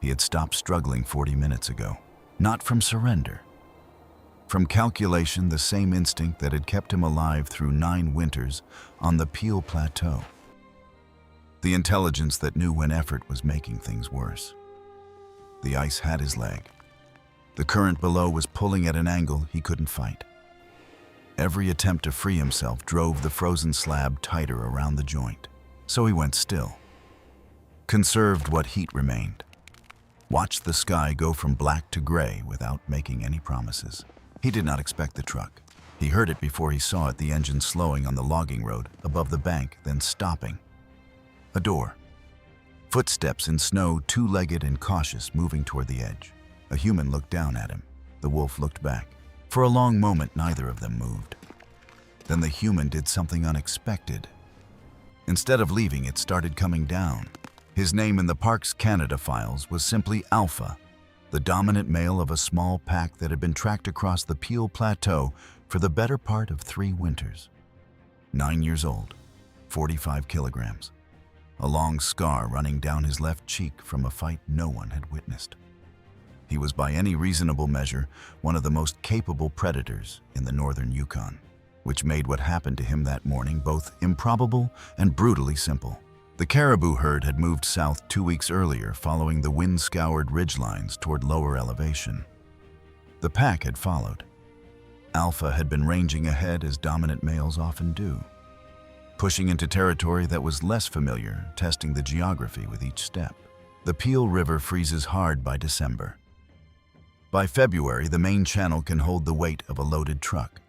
He had stopped struggling 40 minutes ago, not from surrender. From calculation, the same instinct that had kept him alive through 9 winters on the Peel Plateau. The intelligence that knew when effort was making things worse. The ice had his leg. The current below was pulling at an angle he couldn't fight. Every attempt to free himself drove the frozen slab tighter around the joint. So he went still. Conserved what heat remained. Watched the sky go from black to gray without making any promises. He did not expect the truck. He heard it before he saw it, the engine slowing on the logging road above the bank, then stopping. A door. Footsteps in snow, two-legged and cautious, moving toward the edge. A human looked down at him. The wolf looked back. For a long moment, neither of them moved. Then the human did something unexpected. Instead of leaving, it started coming down. His name in the Parks Canada files was simply Alpha, the dominant male of a small pack that had been tracked across the Peel Plateau for the better part of 3 winters. 9 years old, 45 kilograms. A long scar running down his left cheek from a fight no one had witnessed. He was by any reasonable measure one of the most capable predators in the northern Yukon, which made what happened to him that morning both improbable and brutally simple. The caribou herd had moved south 2 weeks earlier following the wind-scoured ridgelines toward lower elevation. The pack had followed. Alpha had been ranging ahead as dominant males often do, pushing into territory that was less familiar, testing the geography with each step. The Peel River freezes hard by December. By February, the main channel can hold the weight of a loaded truck.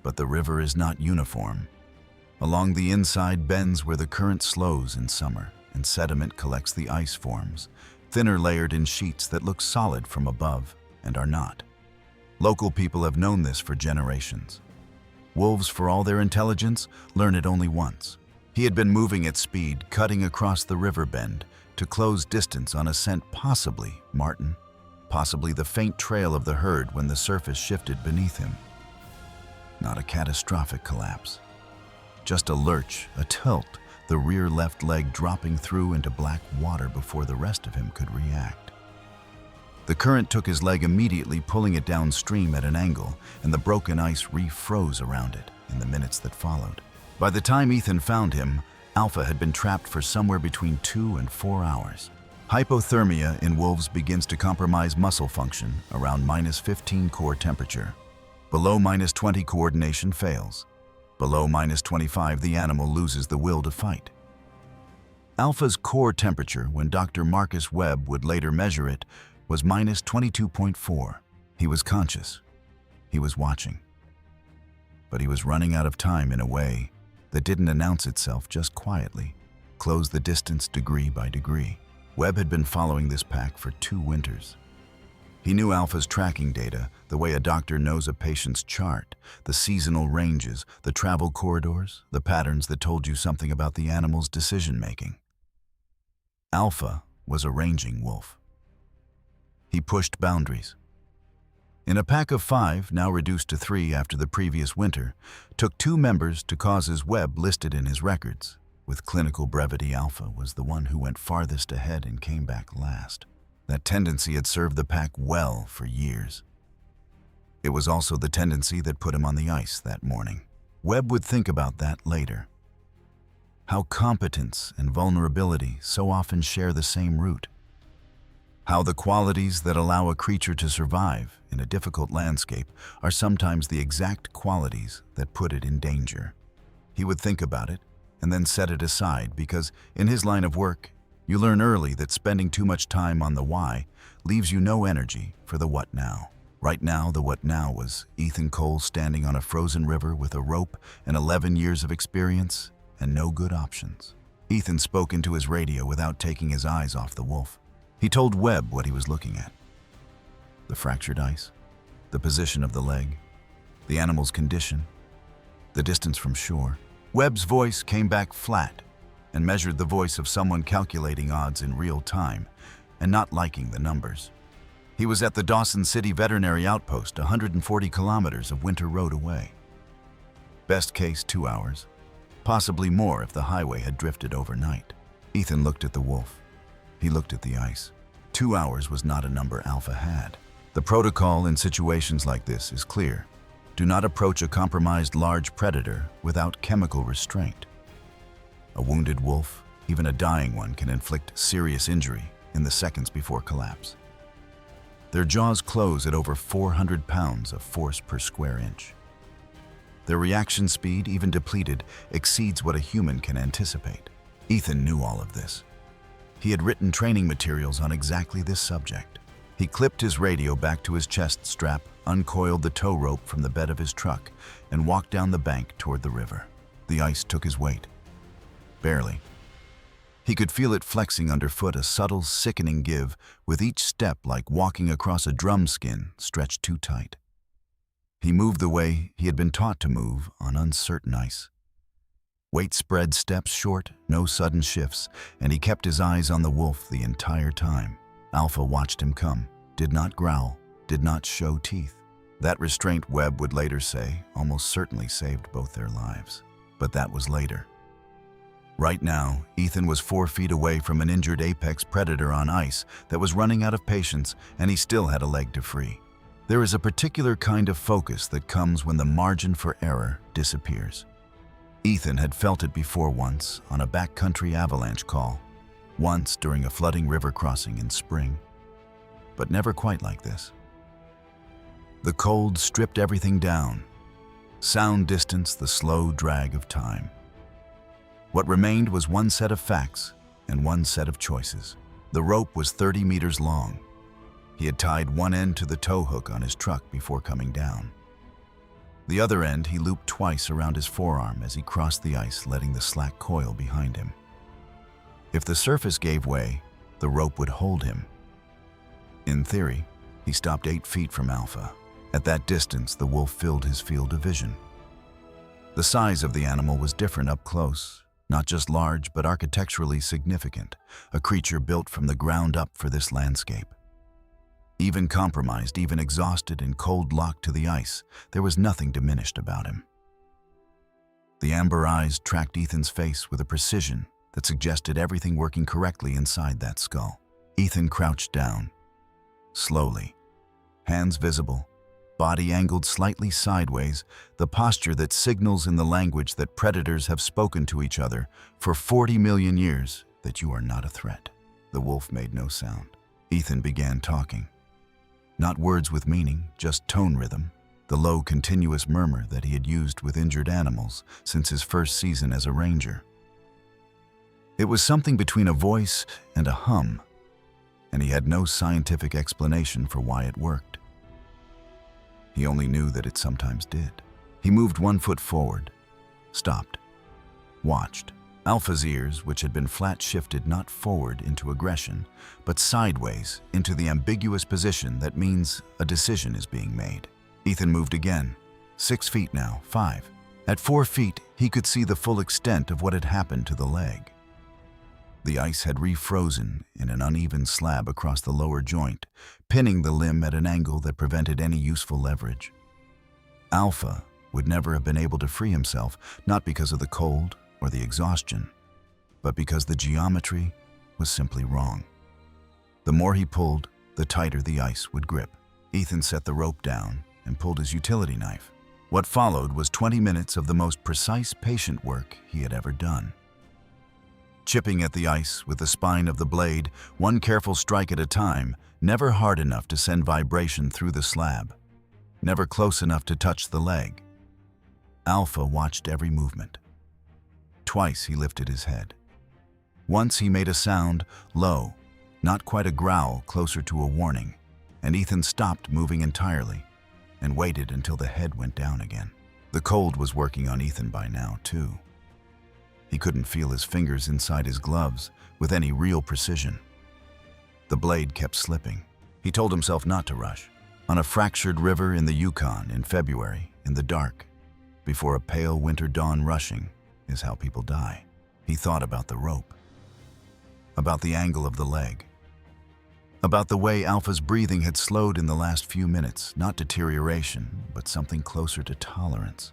But the river is not uniform. Along the inside bends where the current slows in summer and sediment collects, the ice forms, thinner layered in sheets that look solid from above and are not. Local people have known this for generations. Wolves, for all their intelligence, learn it only once. He had been moving at speed, cutting across the river bend to close distance on a scent, possibly marten, possibly the faint trail of the herd when the surface shifted beneath him. Not a catastrophic collapse. Just a lurch, a tilt, the rear left leg dropping through into black water before the rest of him could react. The current took his leg immediately, pulling it downstream at an angle, and the broken ice refroze around it in the minutes that followed. By the time Ethan found him, Alpha had been trapped for somewhere between 2 and 4 hours. Hypothermia in wolves begins to compromise muscle function around -15 core temperature. Below -20, coordination fails. Below -25, the animal loses the will to fight. Alpha's core temperature, when Dr. Marcus Webb would later measure it, was -22.4. He was conscious. He was watching. But he was running out of time in a way that didn't announce itself, just quietly, close the distance degree by degree. Webb had been following this pack for 2 winters. He knew Alpha's tracking data the way a doctor knows a patient's chart, the seasonal ranges, the travel corridors, the patterns that told you something about the animal's decision-making. Alpha was a ranging wolf. He pushed boundaries. In a pack of 5, now reduced to 3 after the previous winter, took 2 members to causes Webb listed in his records. With clinical brevity, Alpha was the one who went farthest ahead and came back last. That tendency had served the pack well for years. It was also the tendency that put him on the ice that morning. Webb would think about that later. How competence and vulnerability so often share the same root. How the qualities that allow a creature to survive in a difficult landscape are sometimes the exact qualities that put it in danger. He would think about it and then set it aside because, in his line of work, you learn early that spending too much time on the why leaves you no energy for the what now. Right now, the what now was Ethan Cole standing on a frozen river with a rope and 11 years of experience and no good options. Ethan spoke into his radio without taking his eyes off the wolf. He told Webb what he was looking at. The fractured ice, the position of the leg, the animal's condition, the distance from shore. Webb's voice came back flat and measured the voice of someone calculating odds in real time and not liking the numbers. He was at the Dawson City Veterinary Outpost, 140 kilometers of winter road away. Best case, 2 hours, possibly more if the highway had drifted overnight. Ethan looked at the wolf. He looked at the ice. 2 hours was not a number Alpha had. The protocol in situations like this is clear. Do not approach a compromised large predator without chemical restraint. A wounded wolf, even a dying one, can inflict serious injury in the seconds before collapse. Their jaws close at over 400 pounds of force per square inch. Their reaction speed, even depleted, exceeds what a human can anticipate. Ethan knew all of this. He had written training materials on exactly this subject. He clipped his radio back to his chest strap, uncoiled the tow rope from the bed of his truck, and walked down the bank toward the river. The ice took his weight. Barely. He could feel it flexing underfoot, a subtle, sickening give, with each step like walking across a drum skin stretched too tight. He moved the way he had been taught to move on uncertain ice. Weight spread, steps short, no sudden shifts, and he kept his eyes on the wolf the entire time. Alpha watched him come, did not growl, did not show teeth. That restraint, Webb would later say, almost certainly saved both their lives. But that was later. Right now, Ethan was 4 feet away from an injured apex predator on ice that was running out of patience, and he still had a leg to free. There is a particular kind of focus that comes when the margin for error disappears. Ethan had felt it before, once on a backcountry avalanche call, once during a flooding river crossing in spring, but never quite like this. The cold stripped everything down. Sound distanced the slow drag of time. What remained was one set of facts and one set of choices. The rope was 30 meters long. He had tied one end to the tow hook on his truck before coming down. The other end he looped twice around his forearm as he crossed the ice, letting the slack coil behind him. If the surface gave way, the rope would hold him. In theory, he stopped 8 feet from Alpha. At that distance, the wolf filled his field of vision. The size of the animal was different up close, not just large, but architecturally significant, a creature built from the ground up for this landscape. Even compromised, even exhausted and cold locked to the ice, there was nothing diminished about him. The amber eyes tracked Ethan's face with a precision that suggested everything working correctly inside that skull. Ethan crouched down, slowly, hands visible, body angled slightly sideways, the posture that signals in the language that predators have spoken to each other for 40 million years that you are not a threat. The wolf made no sound. Ethan began talking. Not words with meaning, just tone rhythm, the low, continuous murmur that he had used with injured animals since his first season as a ranger. It was something between a voice and a hum, and he had no scientific explanation for why it worked. He only knew that it sometimes did. He moved 1 foot forward, stopped, watched. Alpha's ears, which had been flat, shifted not forward into aggression, but sideways into the ambiguous position that means a decision is being made. Ethan moved again, 6 feet now, 5. At 4 feet, he could see the full extent of what had happened to the leg. The ice had refrozen in an uneven slab across the lower joint, pinning the limb at an angle that prevented any useful leverage. Alpha would never have been able to free himself, not because of the cold or the exhaustion, but because the geometry was simply wrong. The more he pulled, the tighter the ice would grip. Ethan set the rope down and pulled his utility knife. What followed was 20 minutes of the most precise, patient work he had ever done. Chipping at the ice with the spine of the blade, one careful strike at a time, never hard enough to send vibration through the slab, never close enough to touch the leg. Alpha watched every movement. Twice he lifted his head. Once he made a sound, low, not quite a growl, closer to a warning, and Ethan stopped moving entirely and waited until the head went down again. The cold was working on Ethan by now, too. He couldn't feel his fingers inside his gloves with any real precision. The blade kept slipping. He told himself not to rush. On a fractured river in the Yukon in February, in the dark, before a pale winter dawn, rushing is how people die. He thought about the rope, about the angle of the leg, about the way Alpha's breathing had slowed in the last few minutes, not deterioration, but something closer to tolerance.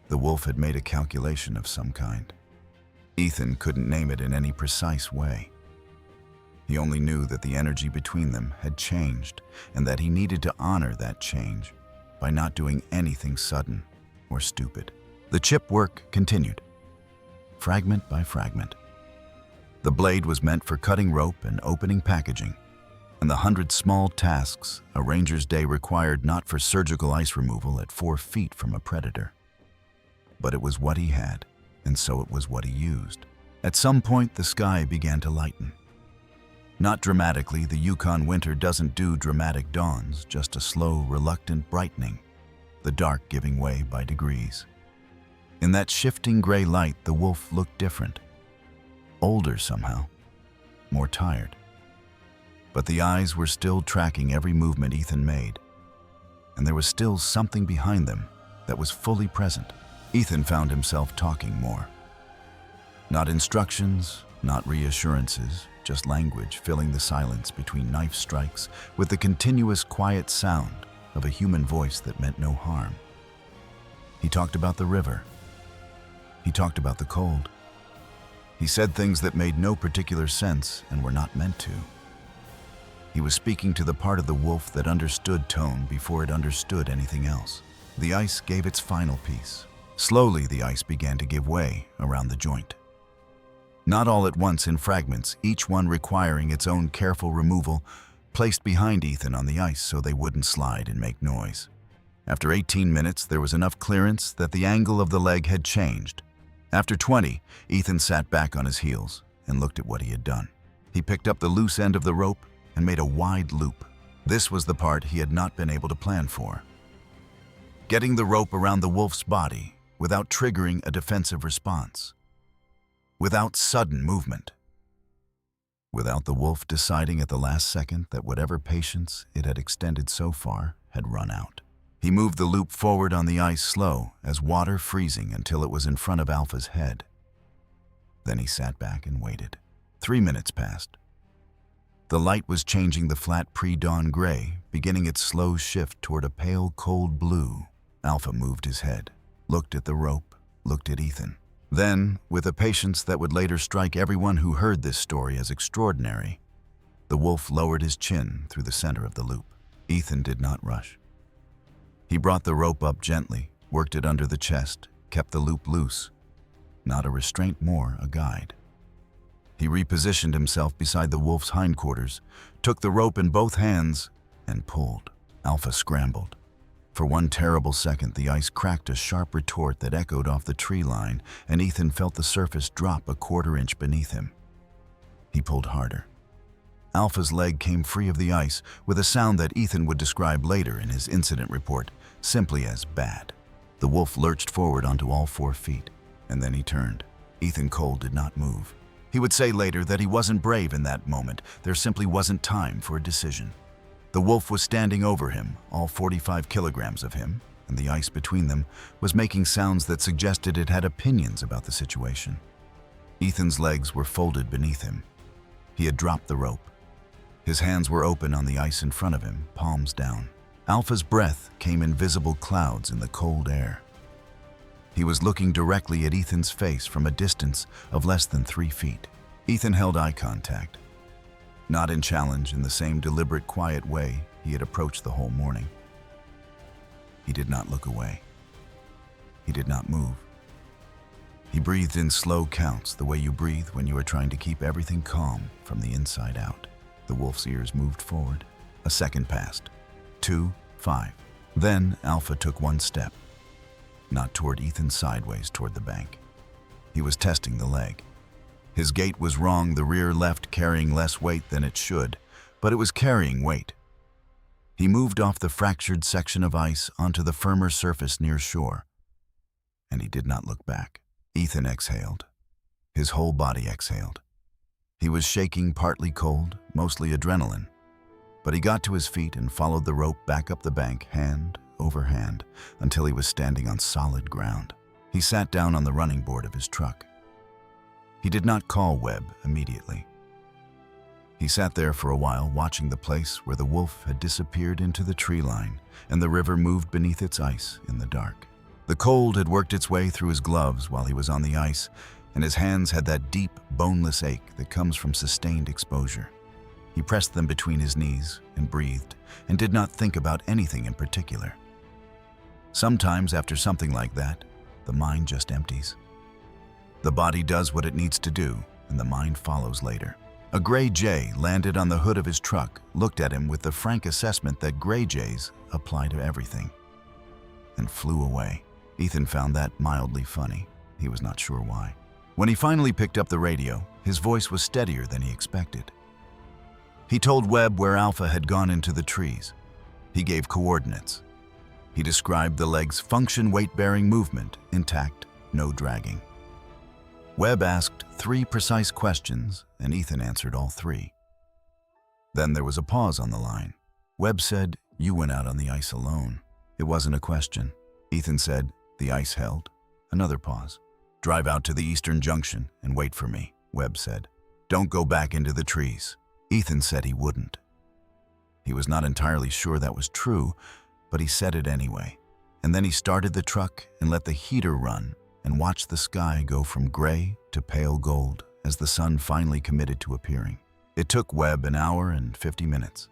The wolf had made a calculation of some kind. Ethan couldn't name it in any precise way. He only knew that the energy between them had changed and that he needed to honor that change by not doing anything sudden or stupid. The chip work continued, fragment by fragment. The blade was meant for cutting rope and opening packaging, and the 100 small tasks a ranger's day required not for surgical ice removal at 4 feet from a predator. But it was what he had, and so it was what he used. At some point, the sky began to lighten. Not dramatically, the Yukon winter doesn't do dramatic dawns, just a slow, reluctant brightening, the dark giving way by degrees. In that shifting gray light, the wolf looked different. Older somehow, more tired. But the eyes were still tracking every movement Ethan made, and there was still something behind them that was fully present. Ethan found himself talking more. Not instructions, not reassurances, just language filling the silence between knife strikes with the continuous quiet sound of a human voice that meant no harm. He talked about the river. He talked about the cold. He said things that made no particular sense and were not meant to. He was speaking to the part of the wolf that understood tone before it understood anything else. The ice gave its final piece. Slowly, the ice began to give way around the joint. Not all at once in fragments, each one requiring its own careful removal, placed behind Ethan on the ice so they wouldn't slide and make noise. After 18 minutes, there was enough clearance that the angle of the leg had changed. After 20, Ethan sat back on his heels and looked at what he had done. He picked up the loose end of the rope and made a wide loop. This was the part he had not been able to plan for. Getting the rope around the wolf's body without triggering a defensive response. Without sudden movement. Without the wolf deciding at the last second that whatever patience it had extended so far had run out. He moved the loop forward on the ice slow as water freezing until it was in front of Alpha's head. Then he sat back and waited. 3 minutes passed. The light was changing the flat pre-dawn gray, beginning its slow shift toward a pale, cold blue. Alpha moved his head, looked at the rope, looked at Ethan. Then, with a patience that would later strike everyone who heard this story as extraordinary, the wolf lowered his chin through the center of the loop. Ethan did not rush. He brought the rope up gently, worked it under the chest, kept the loop loose. Not a restraint more, a guide. He repositioned himself beside the wolf's hindquarters, took the rope in both hands, and pulled. Alpha scrambled. For one terrible second, the ice cracked a sharp retort that echoed off the tree line, and Ethan felt the surface drop a quarter-inch beneath him. He pulled harder. Alpha's leg came free of the ice with a sound that Ethan would describe later in his incident report, simply as bad. The wolf lurched forward onto all 4 feet, and then he turned. Ethan Cole did not move. He would say later that he wasn't brave in that moment. There simply wasn't time for a decision. The wolf was standing over him, all 45 kilograms of him, and the ice between them was making sounds that suggested it had opinions about the situation. Ethan's legs were folded beneath him. He had dropped the rope. His hands were open on the ice in front of him, palms down. Alpha's breath came in visible clouds in the cold air. He was looking directly at Ethan's face from a distance of less than 3 feet. Ethan held eye contact. Not in challenge, in the same deliberate, quiet way he had approached the whole morning. He did not look away. He did not move. He breathed in slow counts, the way you breathe when you are trying to keep everything calm from the inside out. The wolf's ears moved forward. A second passed. 2, 5. Then Alpha took 1 step. Not toward Ethan, sideways toward the bank. He was testing the leg. His gait was wrong, the rear left carrying less weight than it should, but it was carrying weight. He moved off the fractured section of ice onto the firmer surface near shore, and he did not look back. Ethan exhaled. His whole body exhaled. He was shaking, partly cold, mostly adrenaline, but he got to his feet and followed the rope back up the bank, hand over hand, until he was standing on solid ground. He sat down on the running board of his truck. He did not call Webb immediately. He sat there for a while, watching the place where the wolf had disappeared into the tree line and the river moved beneath its ice in the dark. The cold had worked its way through his gloves while he was on the ice, and his hands had that deep, boneless ache that comes from sustained exposure. He pressed them between his knees and breathed, and did not think about anything in particular. Sometimes after something like that, the mind just empties. The body does what it needs to do, and the mind follows later. A gray jay landed on the hood of his truck, looked at him with the frank assessment that gray jays apply to everything, and flew away. Ethan found that mildly funny. He was not sure why. When he finally picked up the radio, his voice was steadier than he expected. He told Webb where Alpha had gone into the trees. He gave coordinates. He described the leg's function weight-bearing movement, intact, no dragging. Webb asked 3 precise questions, and Ethan answered all 3. Then there was a pause on the line. Webb said, "You went out on the ice alone." It wasn't a question. Ethan said, "The ice held." Another pause. "Drive out to the eastern junction and wait for me," Webb said. "Don't go back into the trees." Ethan said he wouldn't. He was not entirely sure that was true, but he said it anyway. And then he started the truck and let the heater run and watched the sky go from gray to pale gold as the sun finally committed to appearing. It took Webb an hour and 50 minutes.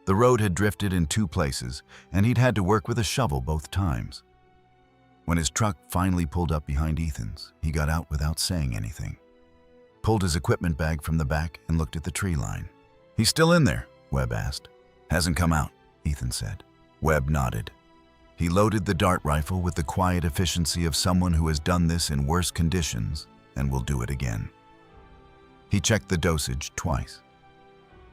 The road had drifted in 2 places, and he'd had to work with a shovel both times. When his truck finally pulled up behind Ethan's, he got out without saying anything, pulled his equipment bag from the back and looked at the tree line. "He's still in there?" Webb asked. "Hasn't come out," Ethan said. Webb nodded. He loaded the dart rifle with the quiet efficiency of someone who has done this in worse conditions and will do it again. He checked the dosage twice.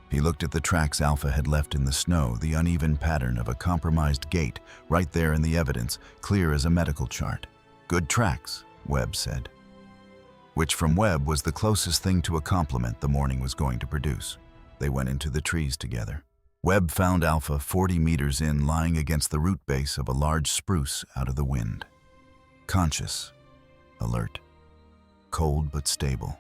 He looked at the tracks Alpha had left in the snow, the uneven pattern of a compromised gait right there in the evidence, clear as a medical chart. "Good tracks," Webb said. Which from Webb was the closest thing to a compliment the morning was going to produce. They went into the trees together. Webb found Alpha 40 meters in, lying against the root base of a large spruce out of the wind. Conscious, alert, cold but stable.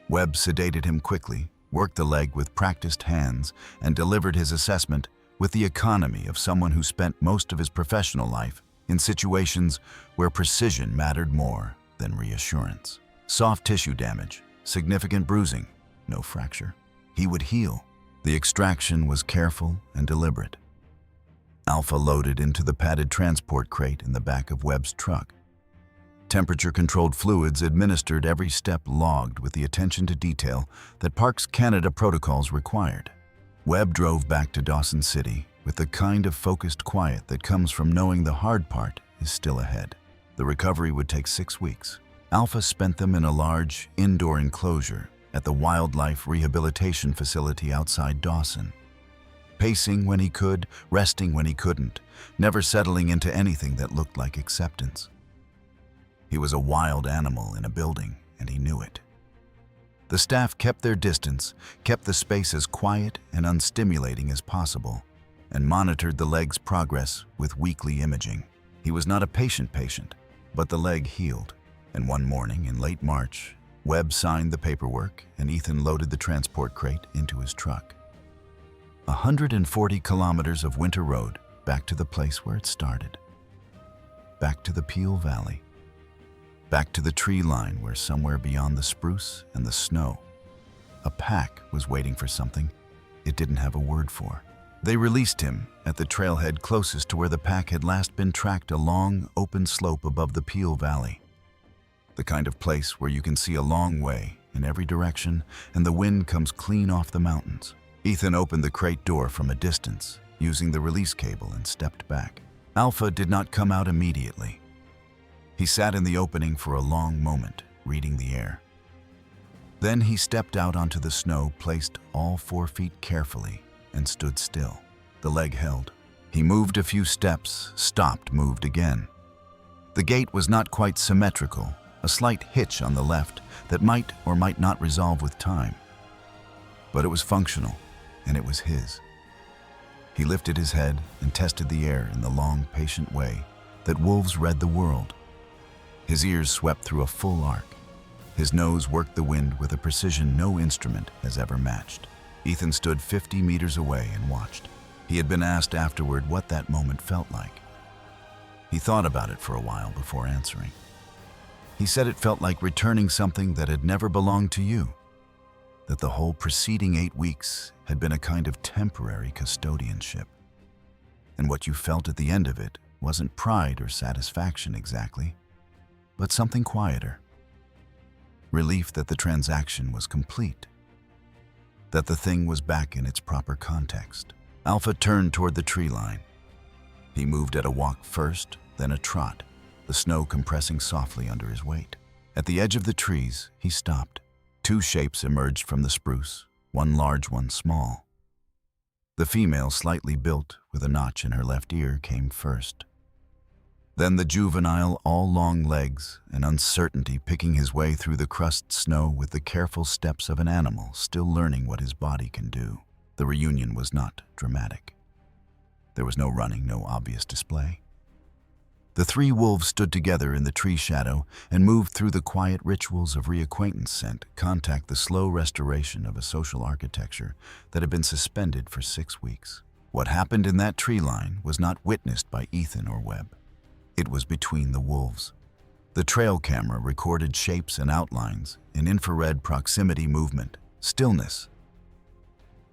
Webb sedated him quickly, worked the leg with practiced hands, and delivered his assessment with the economy of someone who spent most of his professional life in situations where precision mattered more than reassurance. Soft tissue damage, significant bruising, no fracture. He would heal. The extraction was careful and deliberate. Alpha loaded into the padded transport crate in the back of Webb's truck. Temperature-controlled fluids administered, every step logged with the attention to detail that Parks Canada protocols required. Webb drove back to Dawson City with the kind of focused quiet that comes from knowing the hard part is still ahead. The recovery would take 6 weeks. Alpha spent them in a large, indoor enclosure at the Wildlife Rehabilitation Facility outside Dawson. Pacing when he could, resting when he couldn't, never settling into anything that looked like acceptance. He was a wild animal in a building, and he knew it. The staff kept their distance, kept the space as quiet and unstimulating as possible, and monitored the leg's progress with weekly imaging. He was not a patient, but the leg healed, and one morning in late March, Webb signed the paperwork and Ethan loaded the transport crate into his truck. 140 kilometers of winter road back to the place where it started. Back to the Peel Valley. Back to the tree line where somewhere beyond the spruce and the snow, a pack was waiting for something it didn't have a word for. They released him at the trailhead closest to where the pack had last been tracked, a long, open slope above the Peel Valley. The kind of place where you can see a long way in every direction and the wind comes clean off the mountains. Ethan opened the crate door from a distance, using the release cable, and stepped back. Alpha did not come out immediately. He sat in the opening for a long moment, reading the air. Then he stepped out onto the snow, placed all 4 feet carefully, and stood still. The leg held. He moved a few steps, stopped, moved again. The gait was not quite symmetrical, a slight hitch on the left that might or might not resolve with time. But it was functional, and it was his. He lifted his head and tested the air in the long, patient way that wolves read the world. His ears swept through a full arc. His nose worked the wind with a precision no instrument has ever matched. Ethan stood 50 meters away and watched. He had been asked afterward what that moment felt like. He thought about it for a while before answering. He said it felt like returning something that had never belonged to you. that the whole preceding 8 weeks had been a kind of temporary custodianship. And what you felt at the end of it wasn't pride or satisfaction exactly, but something quieter. Relief that the transaction was complete, that the thing was back in its proper context. Alpha turned toward the tree line. He moved at a walk first, then a trot, the snow compressing softly under his weight. At the edge of the trees, he stopped. 2 shapes emerged from the spruce, one large, one small. The female, slightly built, with a notch in her left ear, came first. Then the juvenile, all long legs and uncertainty, picking his way through the crusted snow with the careful steps of an animal still learning what his body can do. The reunion was not dramatic. There was no running, no obvious display. The 3 wolves stood together in the tree shadow and moved through the quiet rituals of reacquaintance scent, contact, the slow restoration of a social architecture that had been suspended for 6 weeks. What happened in that tree line was not witnessed by Ethan or Webb. It was between the wolves. The trail camera recorded shapes and outlines in infrared proximity movement, stillness.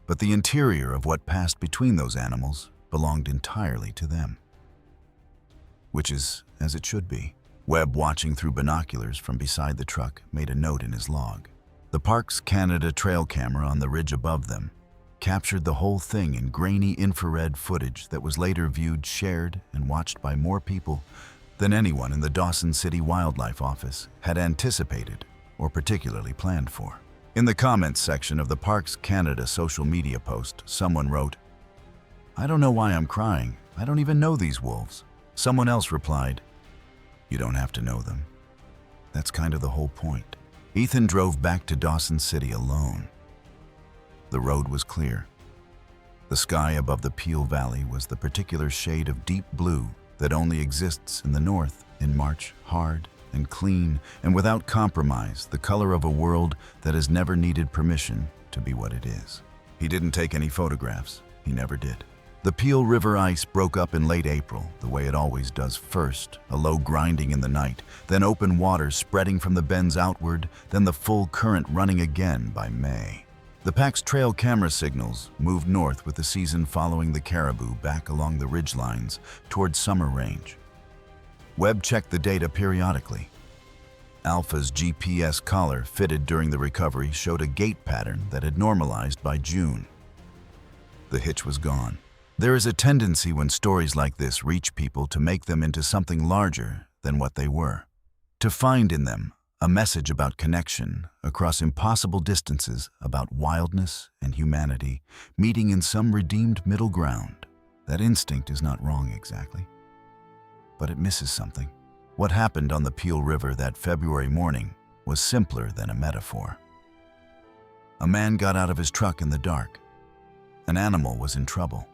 But the interior of what passed between those animals belonged entirely to them. Which is as it should be. Webb, watching through binoculars from beside the truck, made a note in his log. The Parks Canada trail camera on the ridge above them captured the whole thing in grainy infrared footage that was later viewed, shared, and watched by more people than anyone in the Dawson City Wildlife Office had anticipated or particularly planned for. In the comments section of the Parks Canada social media post, someone wrote, "I don't know why I'm crying. I don't even know these wolves." Someone else replied, "You don't have to know them. That's kind of the whole point." Ethan drove back to Dawson City alone. The road was clear. The sky above the Peel Valley was the particular shade of deep blue that only exists in the north in March, hard and clean and without compromise, the color of a world that has never needed permission to be what it is. He didn't take any photographs. He never did. The Peel River ice broke up in late April, the way it always does. First, a low grinding in the night, then open water spreading from the bends outward, then the full current running again by May. The pack's trail camera signals moved north with the season following the caribou back along the ridge lines toward summer range. Webb checked the data periodically. Alpha's GPS collar fitted during the recovery showed a gait pattern that had normalized by June. The hitch was gone. There is a tendency when stories like this reach people to make them into something larger than what they were, to find in them a message about connection across impossible distances, about wildness and humanity meeting in some redeemed middle ground. That instinct is not wrong exactly, but it misses something. What happened on the Peel River that February morning was simpler than a metaphor. A man got out of his truck in the dark. An animal was in trouble.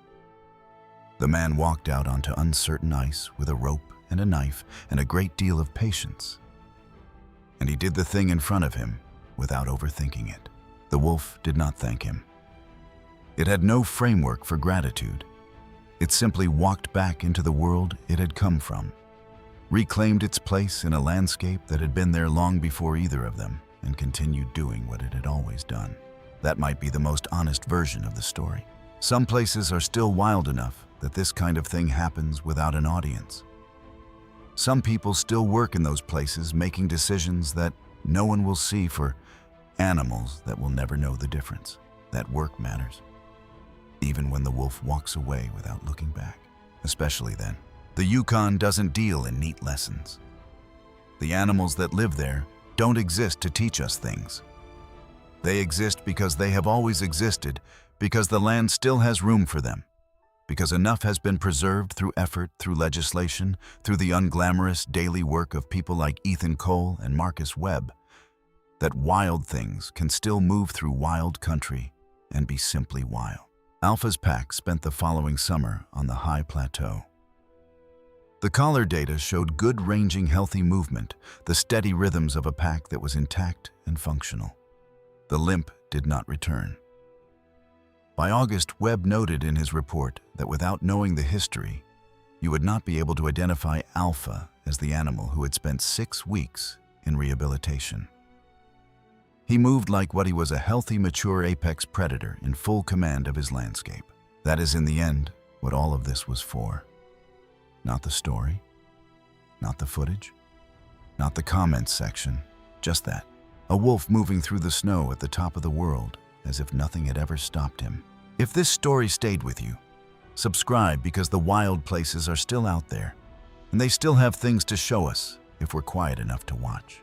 The man walked out onto uncertain ice with a rope and a knife and a great deal of patience. And he did the thing in front of him without overthinking it. The wolf did not thank him. It had no framework for gratitude. It simply walked back into the world it had come from, reclaimed its place in a landscape that had been there long before either of them, and continued doing what it had always done. That might be the most honest version of the story. Some places are still wild enough that this kind of thing happens without an audience. Some people still work in those places, making decisions that no one will see for animals that will never know the difference. That work matters, even when the wolf walks away without looking back. Especially then. The Yukon doesn't deal in neat lessons. The animals that live there don't exist to teach us things. They exist because they have always existed, because the land still has room for them, because enough has been preserved through effort, through legislation, through the unglamorous daily work of people like Ethan Cole and Marcus Webb, that wild things can still move through wild country and be simply wild. Alpha's pack spent the following summer on the high plateau. The collar data showed good ranging, healthy movement, the steady rhythms of a pack that was intact and functional. The limp did not return. By August, Webb noted in his report that without knowing the history, you would not be able to identify Alpha as the animal who had spent 6 weeks in rehabilitation. He moved like what he was, a healthy, mature apex predator in full command of his landscape. That is, in the end, what all of this was for. Not the story, not the footage, not the comments section, just that. A wolf moving through the snow at the top of the world, as if nothing had ever stopped him. If this story stayed with you, subscribe, because the wild places are still out there, and they still have things to show us if we're quiet enough to watch.